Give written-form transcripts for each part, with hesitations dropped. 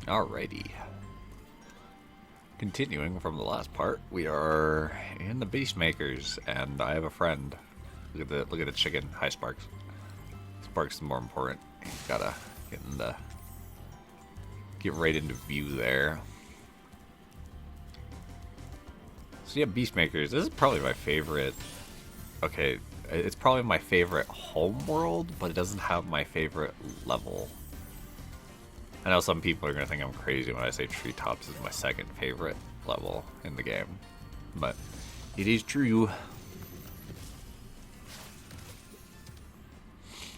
Alrighty. Continuing from the last part, we are in the Beast Makers, and I have a friend. Look at the chicken. Hi, Sparks. Sparks is more important. Gotta get right into view there. So yeah, Beast Makers. This is probably my favorite. Okay, it's probably my favorite home world, but it doesn't have my favorite level. I know some people are gonna think I'm crazy when I say Treetops is my second favorite level in the game, but it is true.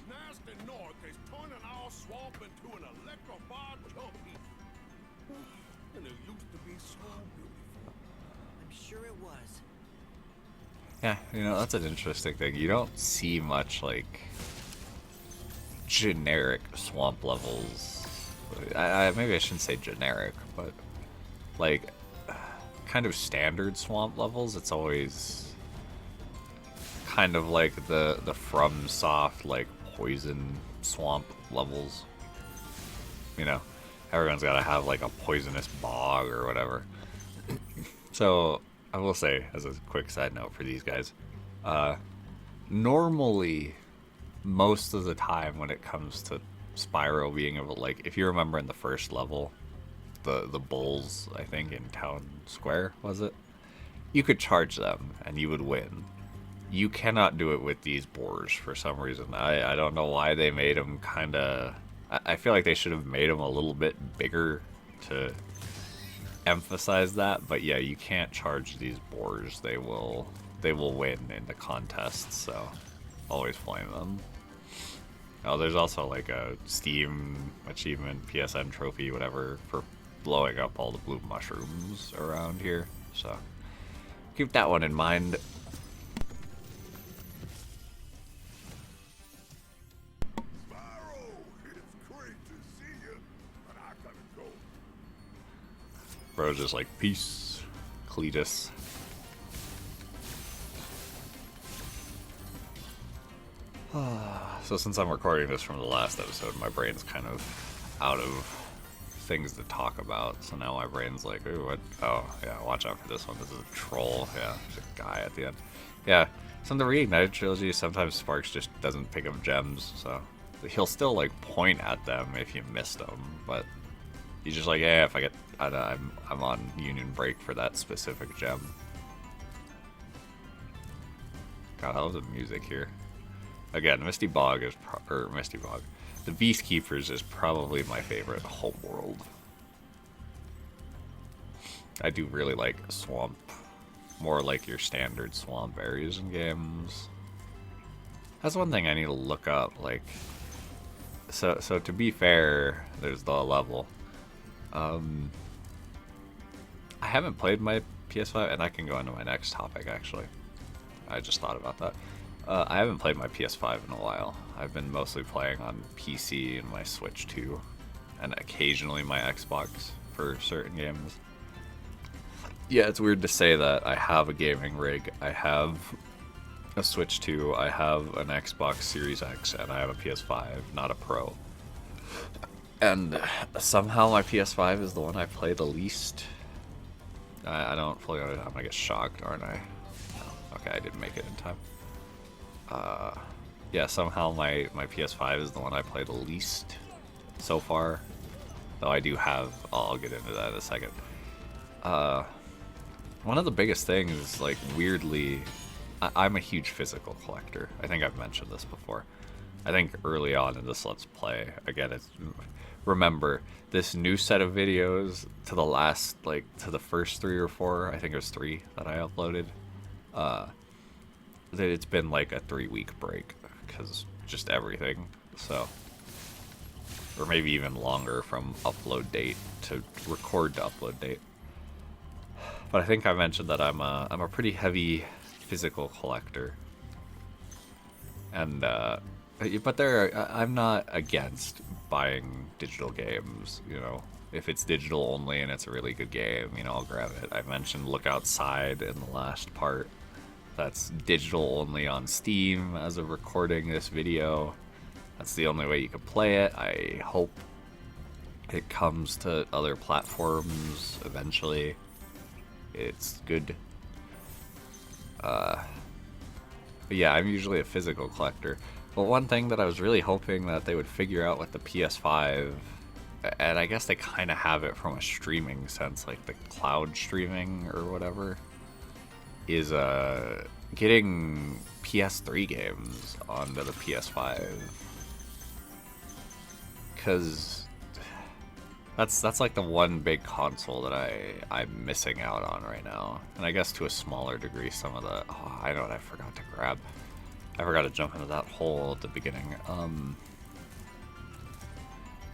Nasty North is turning our swamp into an electrified junkie. And it used to be so beautiful. I'm sure it was. Yeah, you know, that's an interesting thing. You don't see much, like, generic swamp levels. Maybe I shouldn't say generic, but, like, kind of standard swamp levels. It's always kind of like the FromSoft, like, poison swamp levels. You know, everyone's got to have, like, a poisonous bog or whatever. So, I will say, as a quick side note for these guys, normally, most of the time when it comes to Spyro being able to, like, if you remember in the first level, the bulls, I think, in Town Square, was it? You could charge them, and you would win. You cannot do it with these boars for some reason. I don't know why they made them kind of... I feel like they should have made them a little bit bigger to emphasize that, but yeah, you can't charge these boars. They will win in the contests, so always flame them. Oh, there's also like a Steam achievement, PSN trophy, whatever, for blowing up all the blue mushrooms around here, so keep that one in mind. Spyro, it's great to see you, but I gotta go. Bro's just like, peace, Cletus. So since I'm recording this from the last episode, my brain's kind of out of things to talk about. So now my brain's like, ooh, what? Oh, yeah, watch out for this one. This is a troll. Yeah, there's a guy at the end. Yeah, so in the Reignited Trilogy, sometimes Sparks just doesn't pick up gems, so he'll still, like, point at them if you missed them, but he's just like, yeah, if I get... I'm on Union break for that specific gem. God, I love the music here. Again, Misty Bog is... Misty Bog. The Beast Keepers is probably my favorite homeworld. I do really like swamp. More like your standard swamp areas in games. That's one thing I need to look up, like... So to be fair, there's the level. I haven't played my PS5, and I can go into my next topic, actually. I just thought about that. I haven't played my PS5 in a while. I've been mostly playing on PC and my Switch 2, and occasionally my Xbox for certain games. Yeah, it's weird to say that I have a gaming rig. I have a Switch 2, I have an Xbox Series X, and I have a PS5, not a Pro. And somehow my PS5 is the one I play the least. I don't play on it. I'm gonna get shocked, aren't I? No. Okay, I didn't make it in time. Yeah, somehow my PS5 is the one I play the least so far. Though I do have... I'll get into that in a second. One of the biggest things, like, weirdly... I'm a huge physical collector. I think I've mentioned this before. I think early on in this Let's Play, again, it's... Remember, this new set of videos to the last, like, to the first 3 or 4, I think it was 3 that I uploaded, it's been like a 3-week break, because just everything, so... Or maybe even longer from upload date to record to upload date. But I think I mentioned that I'm a pretty heavy physical collector. And, but I'm not against buying digital games, you know. If it's digital only and it's a really good game, you know, I'll grab it. I mentioned Look Outside in the last part. That's digital only on Steam as of recording this video. That's the only way you can play it. I hope it comes to other platforms eventually, it's good. But yeah, I'm usually a physical collector. But one thing that I was really hoping that they would figure out with the PS5, and I guess they kind of have it from a streaming sense, like the cloud streaming or whatever, is getting PS3 games onto the PS5. Because that's like the one big console that I'm missing out on right now. And I guess to a smaller degree some of the... Oh, I know what I forgot to grab. I forgot to jump into that hole at the beginning.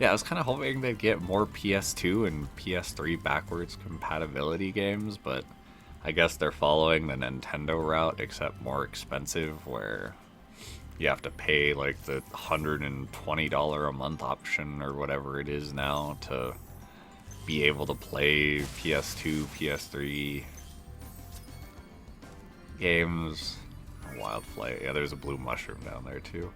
Yeah, I was kind of hoping they'd get more PS2 and PS3 backwards compatibility games, but I guess they're following the Nintendo route, except more expensive, where you have to pay like the $120 a month option or whatever it is now to be able to play PS2, PS3 games. Wild Flight. Yeah, there's a blue mushroom down there too.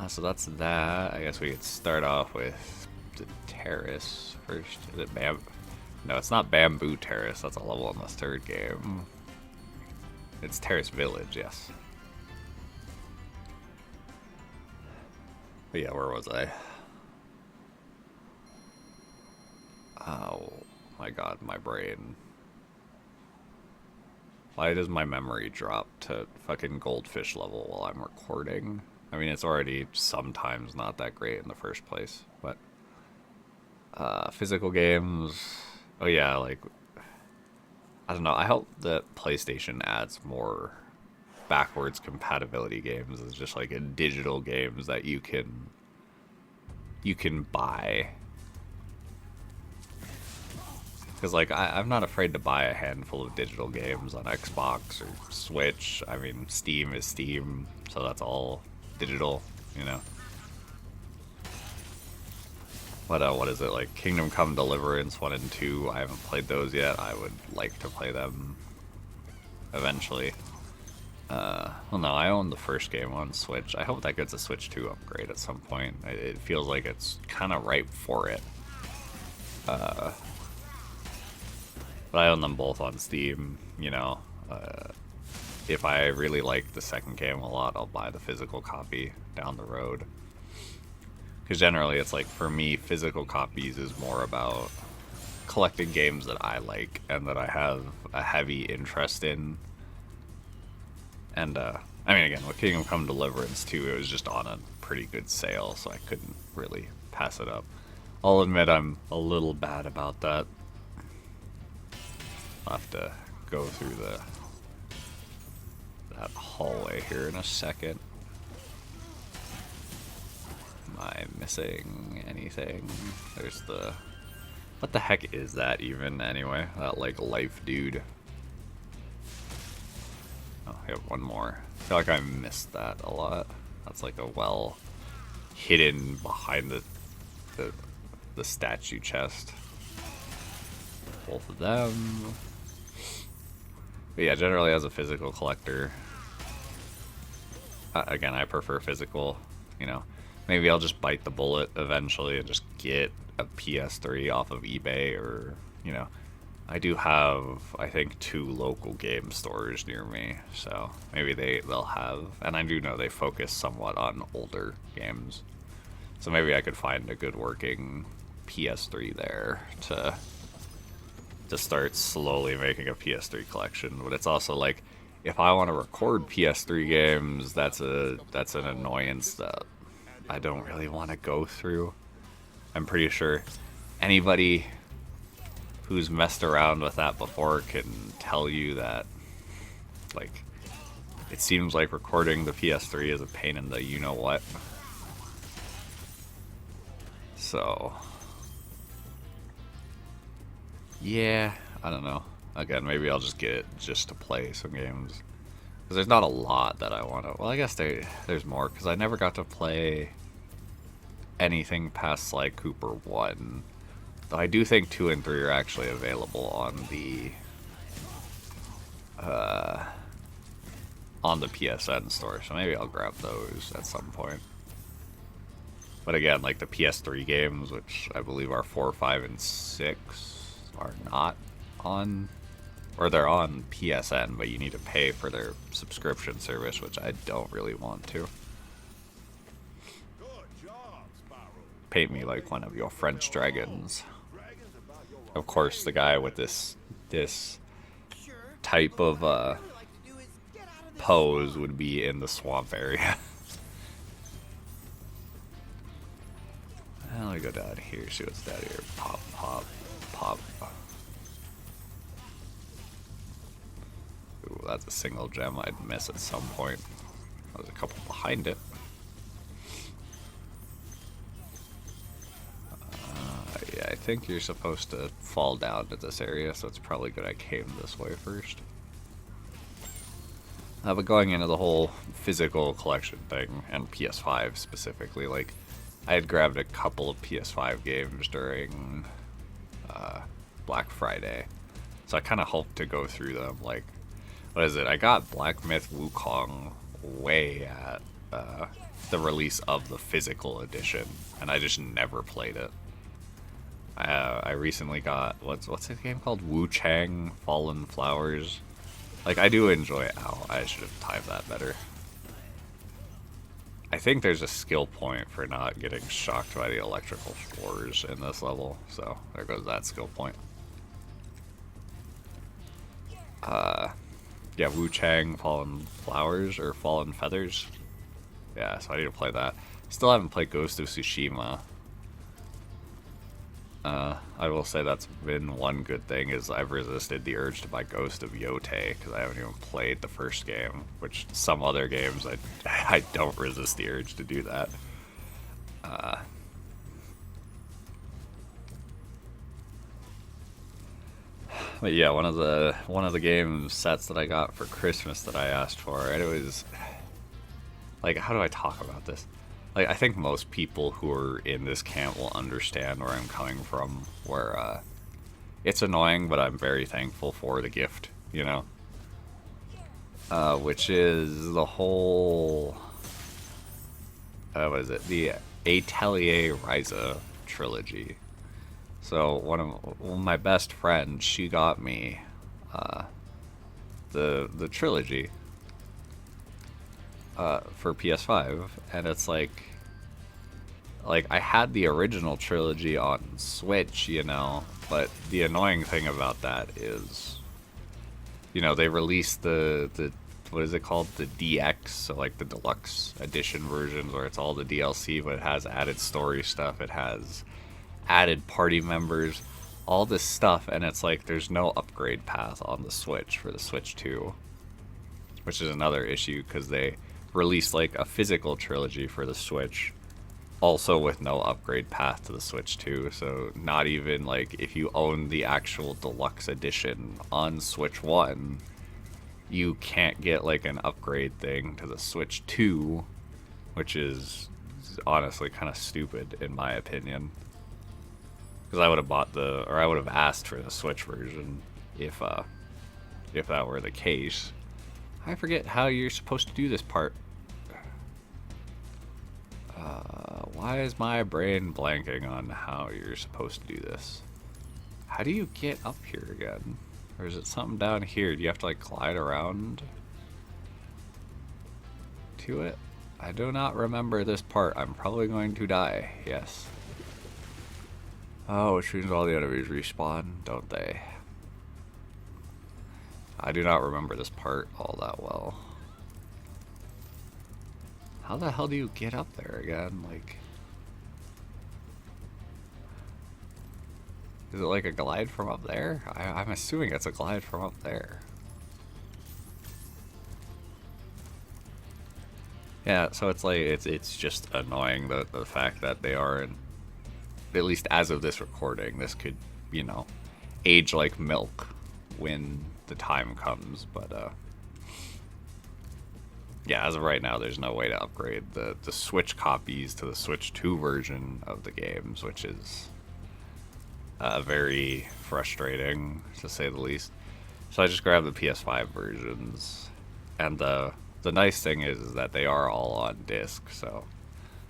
So that's that. I guess we could start off with the Terrace first. Is it No, it's not Bamboo Terrace. That's a level in the third game. It's Terrace Village, yes. But yeah, where was I? Oh my god, my brain. Why does my memory drop to fucking goldfish level while I'm recording? I mean, it's already sometimes not that great in the first place, but... physical games... Oh yeah, like... I don't know, I hope that PlayStation adds more backwards compatibility games as just like in digital games that you can buy. Because like I'm not afraid to buy a handful of digital games on Xbox or Switch. I mean, Steam is Steam, so that's all digital, you know. What is it, like Kingdom Come Deliverance 1 and 2? I haven't played those yet. I would like to play them eventually. Well, no, I own the first game on Switch. I hope that gets a Switch 2 upgrade at some point. It feels like it's kind of ripe for it. But I own them both on Steam, you know. If I really like the second game a lot, I'll buy the physical copy down the road. Because generally, it's like, for me, physical copies is more about collecting games that I like and that I have a heavy interest in. And, I mean, again, with Kingdom Come Deliverance 2, it was just on a pretty good sale, so I couldn't really pass it up. I'll admit I'm a little bad about that. I'll have to go through that hallway here in a second. Am I missing anything? There's the... What the heck is that even, anyway? That, like, life dude. Oh, I have one more. I feel like I missed that a lot. That's like a well hidden behind the statue chest. Both of them. But yeah, generally as a physical collector, again, I prefer physical, you know. Maybe I'll just bite the bullet eventually and just get a PS3 off of eBay, or, you know, I do have, I think, 2 local game stores near me, so maybe they'll have, and I do know they focus somewhat on older games, so maybe I could find a good working PS3 there to start slowly making a PS3 collection. But it's also like, if I want to record PS3 games, that's an annoyance that I don't really want to go through. I'm pretty sure anybody who's messed around with that before can tell you that, like, it seems like recording the PS3 is a pain in the you-know-what. So, yeah, I don't know. Again, maybe I'll just get it just to play some games. Because there's not a lot that I want to... Well, I guess there's more, because I never got to play anything past Sly Cooper 1. Though I do think 2 and 3 are actually available on the PSN store, so maybe I'll grab those at some point. But again, like the PS3 games, which I believe are 4, 5, and 6, are not on, or they're on PSN, but you need to pay for their subscription service, which I don't really want to. Good job, Spyro. Paint me like one of your French dragons. Of course, the guy with this Sure. type of What I'd really like to do is get out of this pose swamp. would be in the swamp area. Let me go down here, see what's down here. Pop, pop, pop. Ooh, that's a single gem I'd miss at some point. There's a couple behind it. Yeah, I think you're supposed to fall down to this area, so it's probably good I came this way first. But going into the whole physical collection thing, and PS5 specifically, like, I had grabbed a couple of PS5 games during Black Friday, so I kind of hoped to go through them. Like, what is it? I got Black Myth Wukong way at the release of the physical edition, and I just never played it. I recently got what's the game called? Wu Chang Fallen Flowers. Like, I do enjoy it. Ow, I should have timed that better. I think there's a skill point for not getting shocked by the electrical floors in this level, so there goes that skill point. Yeah, Wu Chang Fallen Flowers, or Fallen Feathers. Yeah, so I need to play that. Still haven't played Ghost of Tsushima. I will say that's been one good thing, is I've resisted the urge to buy Ghost of Yotei, because I haven't even played the first game, which some other games I don't resist the urge to do that. But yeah, one of the game sets that I got for Christmas that I asked for, and it was like, how do I talk about this? Like, I think most people who are in this camp will understand where I'm coming from, where it's annoying, but I'm very thankful for the gift, you know? Which is the whole, what is it? The Atelier Ryza trilogy. So my best friend, she got me the trilogy for PS5, and it's like I had the original trilogy on Switch, you know, but the annoying thing about that is, you know, they released the what is it called, the DX, so like the deluxe edition versions where it's all the DLC, but it has added story stuff, it has added party members, all this stuff, and it's like there's no upgrade path on the Switch for the Switch 2, which is another issue, because they released like a physical trilogy for the Switch, also with no upgrade path to the Switch 2. So not even like if you own the actual deluxe edition on Switch 1, you can't get like an upgrade thing to the Switch 2, which is honestly kind of stupid in my opinion. Because I would have I would have asked for the Switch version if that were the case. I forget how you're supposed to do this part. Why is my brain blanking on how you're supposed to do this? How do you get up here again? Or is it something down here? Do you have to like glide around to it? I do not remember this part. I'm probably going to die. Yes. Oh, which means all the enemies respawn, don't they? I do not remember this part all that well. How the hell do you get up there again? Like, is it like a glide from up there? I'm assuming it's a glide from up there. Yeah, so it's like, it's just annoying the fact that they aren't, at least as of this recording, this could, you know, age like milk when the time comes, but yeah, as of right now, there's no way to upgrade the Switch copies to the Switch 2 version of the games, which is very frustrating, to say the least. So I just grabbed the PS5 versions, and the nice thing is that they are all on disc, so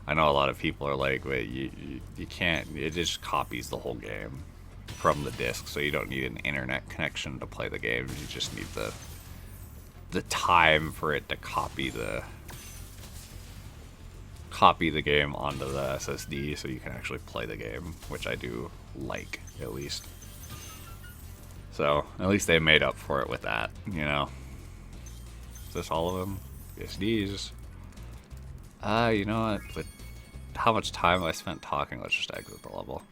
I know a lot of people are like, wait, you can't, it just copies the whole game from the disc, so you don't need an internet connection to play the game. You just need the time for it to copy the game onto the SSD so you can actually play the game, which I do like, at least. So, at least they made up for it with that, you know. Is this all of them? SSDs. You know what? With how much time I spent talking, let's just exit the level.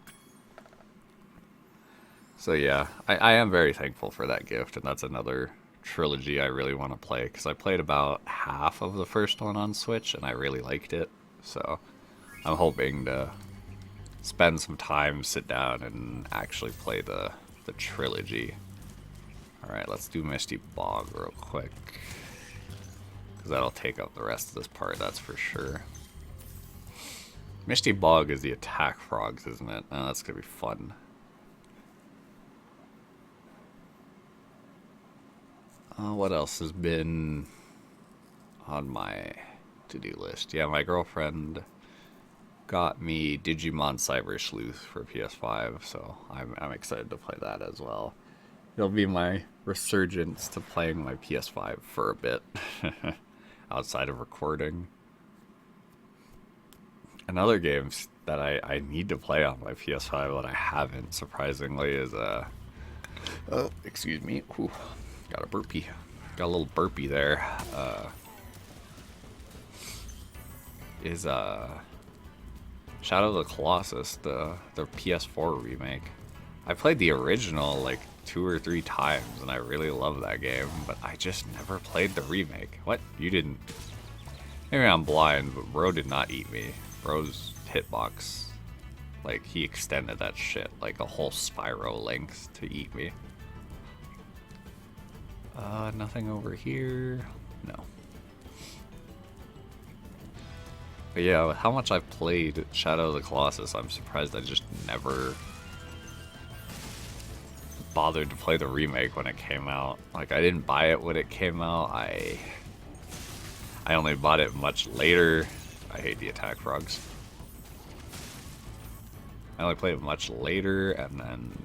So yeah, I am very thankful for that gift, and that's another trilogy I really want to play, because I played about half of the first one on Switch, and I really liked it. So I'm hoping to spend some time, sit down, and actually play the trilogy. Alright, let's do Misty Bog real quick, because that'll take up the rest of this part, that's for sure. Misty Bog is the attack frogs, isn't it? Oh, that's gonna be fun. What else has been on my to-do list? Yeah, my girlfriend got me Digimon Cyber Sleuth for PS5, so I'm excited to play that as well. It'll be my resurgence to playing my PS5 for a bit, outside of recording. Another game that I need to play on my PS5 that I haven't, surprisingly, is oh, excuse me. Ooh, got a burpee. Got a little burpee there. Is Shadow of the Colossus, the PS4 remake. I played the original like 2 or 3 times, and I really love that game, but I just never played the remake. What? You didn't? Maybe I'm blind, but bro did not eat me. Bro's hitbox, like, he extended that shit like a whole Spyro length to eat me. Nothing over here. No. But yeah, with how much I've played Shadow of the Colossus, I'm surprised I just never bothered to play the remake when it came out. Like, I didn't buy it when it came out. I only bought it much later. I hate the attack frogs. I only played it much later, and then...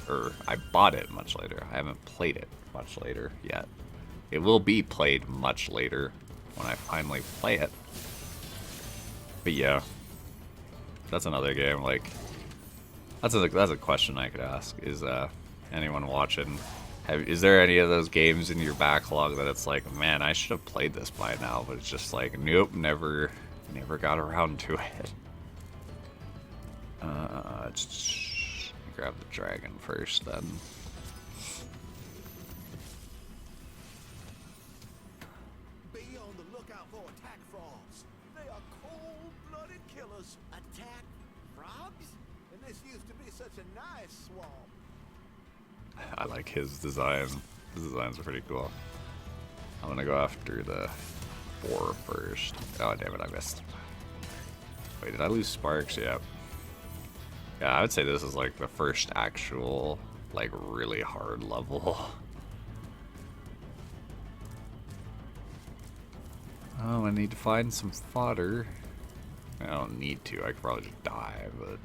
Or, I bought it much later. I haven't played it much later yet. It will be played much later when I finally play it. But yeah, that's another game. Like, that's a question I could ask. Is anyone watching? Is there any of those games in your backlog that it's like, man, I should have played this by now, but it's just like, nope, never got around to it. Just grab the dragon first, then. Be on the lookout for attack frogs. They are cold-blooded killers. Attack frogs? And this used to be such a nice swamp. I like his design. His designs are pretty cool. I'm gonna go after the boar first. Oh, damn it, I missed. Wait, did I lose sparks? Yeah. Yeah, I would say this is like the first actual, like, really hard level. Oh, I need to find some fodder. I don't need to. I could probably just die, but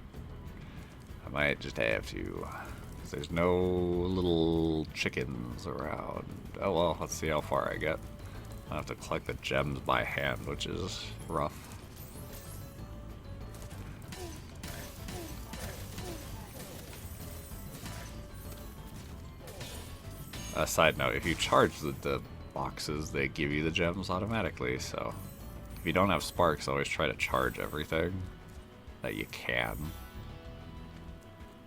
I might just have to. Because there's no little chickens around. Oh well, let's see how far I get. I have to collect the gems by hand, which is rough. Side note, if you charge the boxes, they give you the gems automatically, so if you don't have sparks, always try to charge everything that you can.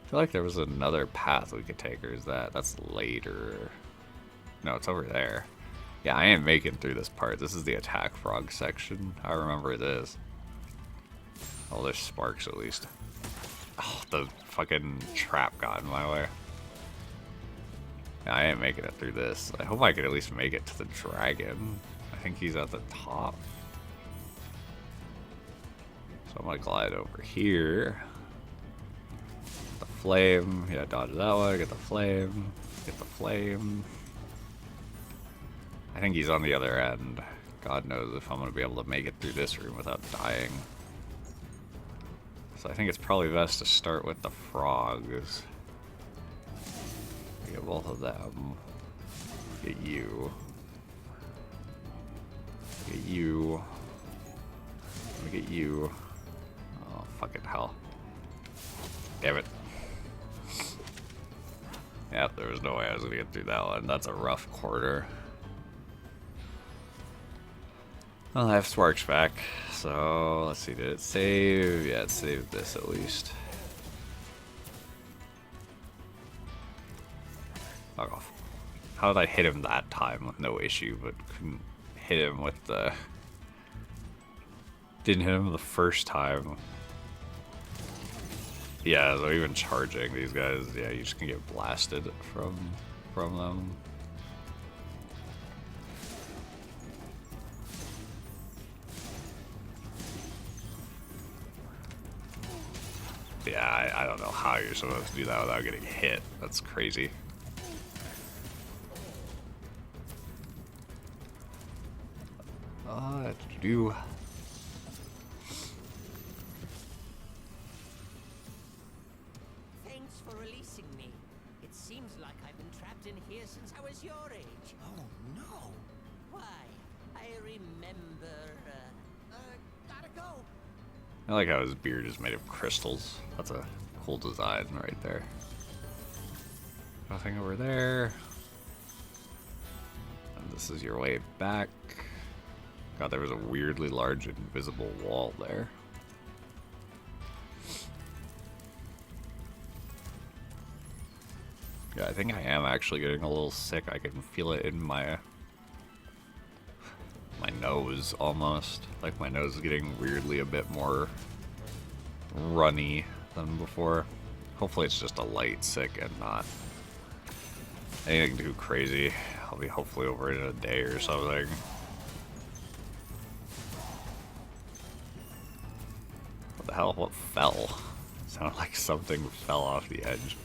I feel like there was another path we could take, or is that's later? No, it's over there. Yeah, I ain't making through this part. This is the attack frog section. I remember this. Oh, there's sparks at least. Oh, the fucking trap got in my way. Yeah, I ain't making it through this. I hope I could at least make it to the dragon. I think he's at the top. So I'm gonna glide over here. The flame. Yeah, dodge that one. Get the flame. Get the flame. I think he's on the other end. God knows if I'm gonna be able to make it through this room without dying. So I think it's probably best to start with the frogs. Get both of them. Get you. Get you. Let me get you. Oh, fucking hell. Damn it. Yep, there was no way I was gonna get through that one. That's a rough quarter. Well, I have sparks back, so let's see, did it save? Yeah, it saved this at least. Fuck off. How did I hit him that time with no issue, but couldn't hit him with the... Didn't hit him the first time. Yeah, so even charging these guys, yeah, you just can get blasted from them. Yeah, I don't know how you're supposed to do that without getting hit. That's crazy. Do. Thanks for releasing me. It seems like I've been trapped in here since I was your age. Oh no! Why? I remember. Gotta go. I like how his beard is made of crystals. That's a cool design right there. Nothing over there. And this is your way back. God, there was a weirdly large invisible wall there. Yeah, I think I am actually getting a little sick. I can feel it in my nose almost. Like my nose is getting weirdly a bit more runny than before. Hopefully it's just a light sick and not anything too crazy. I'll be hopefully over it in a day or something. What the hell? What fell? Sounded like something fell off the edge.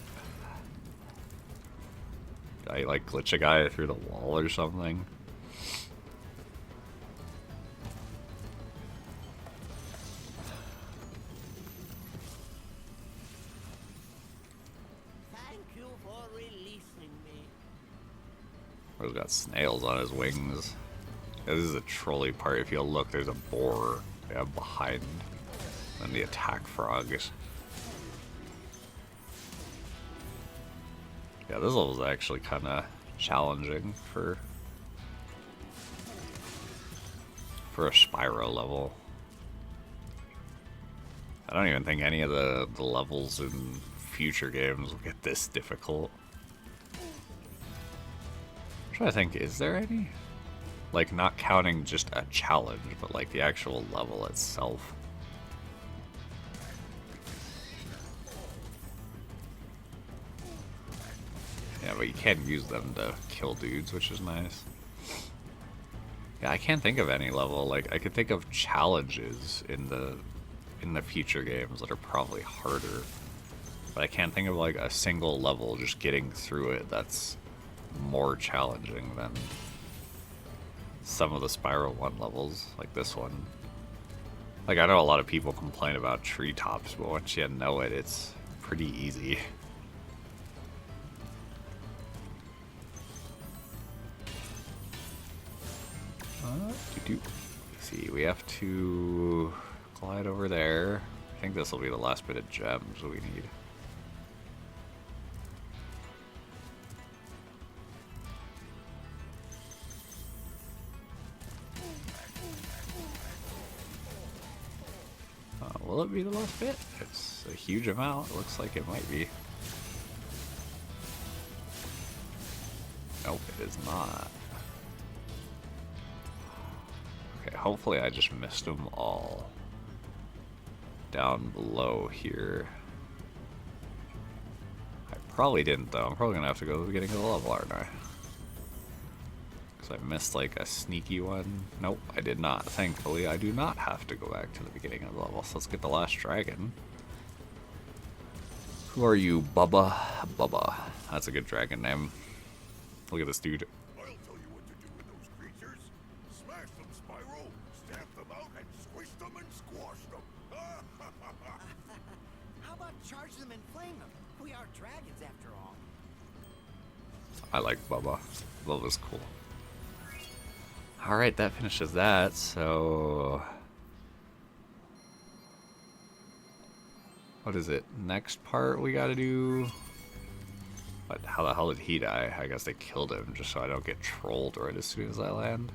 Did I like glitch a guy through the wall or something? Thank you for releasing me. He's got snails on his wings. Yeah, this is a trolley part. If you look, there's a boar behind and the attack frogs. Yeah, this level's actually kind of challenging for a Spyro level. I don't even think any of the levels in future games will get this difficult. I'm trying to think, is there any? Like, not counting just a challenge, but like the actual level itself. Yeah, but you can use them to kill dudes, which is nice. Yeah, I can't think of any level. Like, I could think of challenges in the future games that are probably harder. But I can't think of like a single level just getting through it that's more challenging than some of the Spyro 1 levels, like this one. Like, I know a lot of people complain about treetops, but once you know it, it's pretty easy. See, we have to glide over there. I think this will be the last bit of gems we need. Will it be the last bit? It's a huge amount. It looks like it might be. Nope, it is not. Okay, hopefully I just missed them all. Down below here. I probably didn't though. I'm probably gonna have to go to the beginning of the level, aren't I? Because I missed like a sneaky one. Nope, I did not. Thankfully, I do not have to go back to the beginning of the level. So let's get the last dragon. Who are you, Bubba? Bubba. That's a good dragon name. Look at this dude. I'll tell you what to do with those creatures. Smash them, Spyro. Stamp them out and squish them and squash them. Charge them and flame them. We are dragons after all. I like Bubba. Bubba's cool. Alright, that finishes that, so... What is it? Next part we gotta do... What, how the hell did he die? I guess they killed him just so I don't get trolled right as soon as I land.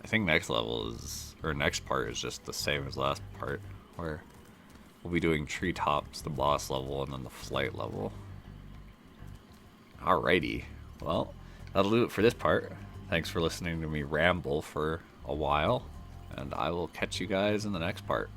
I think next level is... Or next part is just the same as last part, where we'll be doing treetops, the boss level, and then the flight level. Alrighty. Well, that'll do it for this part. Thanks for listening to me ramble for a while, and I will catch you guys in the next part.